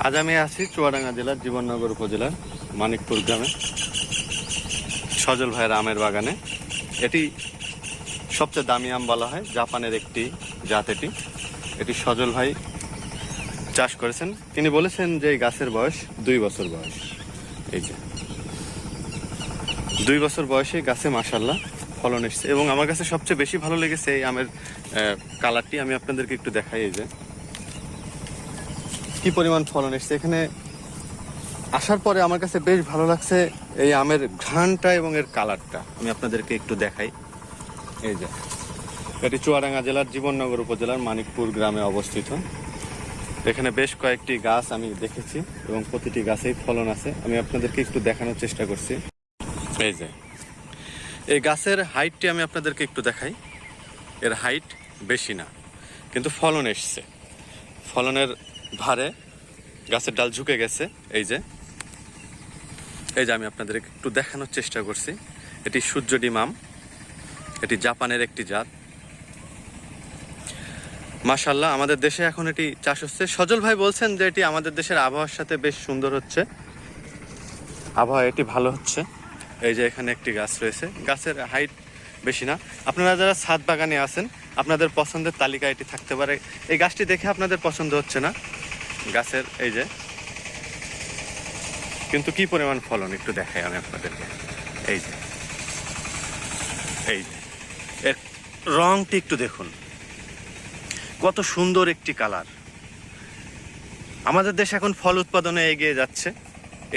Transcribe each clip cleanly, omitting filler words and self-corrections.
আজ আমি আছি চুয়াডাঙ্গা জেলার জীবননগর উপজেলার মানিকপুর গ্রামে সজল ভাইয়ের আমের বাগানে। এটি সবচেয়ে দামি আম বলা হয়, জাপানের একটি জাত। এটি সজল ভাই চাষ করেছেন। তিনি বলেছেন যে এই গাছের বয়স 2 বছর বয়স। এই যে 2 বছর বয়সে গাছে মাশাআল্লাহ ফলন এসছে, এবং আমার কাছে সবচেয়ে বেশি ভালো লেগেছে এই আমের কালারটি। আমি আপনাদেরকে একটু দেখাই, এই যে কি পরিমাণ ফলন এসছে। এখানে আসার পরে আমার কাছে বেশ ভালো লাগছে এই আমের ঘ্রাণটা এবং এর কালারটা। আমি আপনাদেরকে একটু দেখাই। এই যে এটি চুয়াডাঙ্গা জেলার জীবননগর উপজেলার মানিকপুর গ্রামে অবস্থিত। এখানে বেশ কয়েকটি গাছ আমি দেখেছি এবং প্রতিটি গাছেই ফলন আছে। আমি আপনাদেরকে একটু দেখানোর চেষ্টা করছি। এই যে এই গাছের হাইটটি আমি আপনাদেরকে একটু দেখাই। এর হাইট বেশি না, কিন্তু ফলন এসছে। ফলনের ভারে গাছের ডাল ঝুঁকে গেছে। এই যে আমি আপনাদেরকে একটু দেখানোর চেষ্টা করছি। এটি সূর্যডিম আম, এটি জাপানের একটি জাত। মাশাআল্লাহ আমাদের দেশে এখন এটি চাষ হচ্ছে। সজল ভাই বলছেন যে এটি আমাদের দেশের আবহাওয়ার সাথে বেশ সুন্দর হচ্ছে, আবহাওয়া এটি ভালো হচ্ছে। এই যে এখানে একটি গাছ রয়েছে, গাছের হাইট বেশি না। আপনারা যারা ছাদ বাগানে আছেন, আপনাদের পছন্দের তালিকা এটি থাকতে পারে। এই গাছটি দেখে আপনাদের পছন্দ হচ্ছে না গাছের, এই যে কিন্তু কি পরিমাণ ফলন একটু দেখাই আমি আপনাদেরকে। এই যে এর রংটি একটু দেখুন, কত সুন্দর একটি কালার। আমাদের দেশ এখন ফল উৎপাদনে এগিয়ে যাচ্ছে,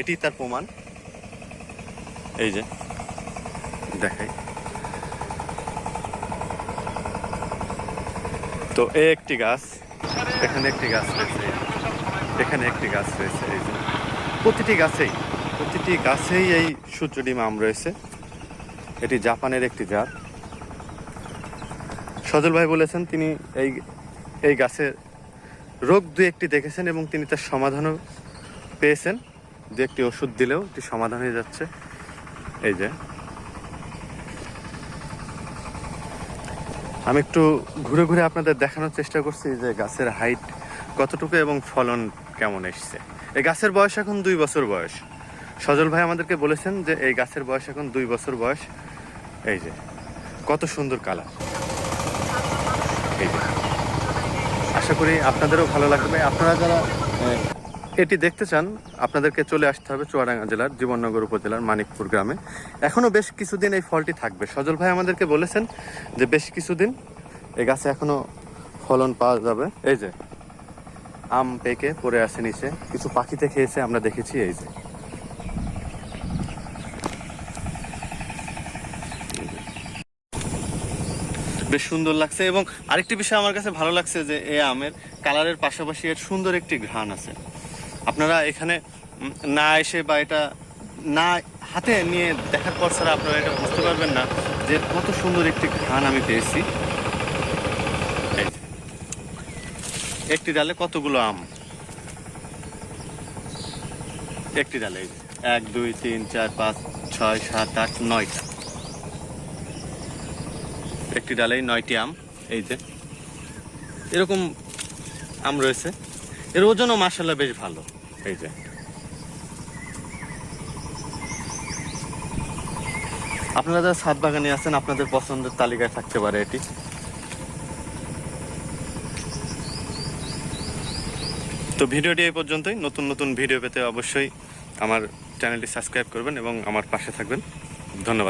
এটি তার প্রমাণ। এই যে দেখাই, তো একটি গাছ, এখানে একটি গাছ রয়েছে, এখানে একটি গাছ রয়েছে। এই যে প্রতিটি গাছেই এই সূর্যডিম আম রয়েছে। এটি জাপানের একটি জাত। সজল ভাই বলেছেন তিনি এই গাছের রোগ 2-1টি দেখেছেন এবং তিনি তার সমাধানও পেয়েছেন। 2-1টি ওষুধ দিলেও এটি সমাধান হয়ে যাচ্ছে। এই যে আমি একটু ঘুরে ঘুরে আপনাদের দেখানোর চেষ্টা করছি যে গাছের হাইট কতটুকু এবং ফলন কেমন এসছে। এই গাছের বয়স এখন 2 বছর বয়স। সজল ভাই আমাদেরকে বলেছেন যে এই গাছের বয়স এখন 2 বছর বয়স। এই যে কত সুন্দর কালার। এই যে আশা করি আপনাদেরও ভালো লাগবে। আপনারা যারা এটি দেখতে চান, আপনাদেরকে চলে আসতে হবে চুয়াডাঙ্গা জেলার জীবননগর উপজেলার মানিকপুর গ্রামে। এখনও বেশ কিছুদিন এই ফলটি থাকবে। সজল ভাই আমাদেরকে বলেছেন যে বেশ কিছুদিন এই গাছে এখনো ফলন পাওয়া যাবে। এই যে আম পেকে পড়ে আছে নিচে, কিছু পাখিতে খেয়েছে আমরা দেখেছি। এই যে বেশ সুন্দর লাগছে। এবং আরেকটি বিষয় আমার কাছে ভালো লাগছে যে এই আমের কালারের পাশাপাশি এর সুন্দর একটি ঘ্রাণ আছে। আপনারা এখানে না এসে বা এটা না হাতে নিয়ে দেখার পর ছাড়া আপনারা এটা বুঝতে পারবেন না যে কত সুন্দর একটি ঘ্রাণ আমি পেয়েছি। একটি ডালে কতগুলো আম, একটি ডালে 1 2 3 4 5 6 7 8 9টা, একটি ডালেই 9টি আম। এই যে এরকম আম রয়েছে। এর ওজনও মাশাআল্লাহ বেশ ভালো। এই যে আপনারা যারা ছাদ বাগানে আছেন, আপনাদের পছন্দের তালিকায় থাকতে পারে এটি। তো ভিডিওটি এই পর্যন্তই। নতুন নতুন ভিডিও পেতে অবশ্যই আমার চ্যানেলটি সাবস্ক্রাইব করবেন এবং আমার পাশে থাকবেন। ধন্যবাদ।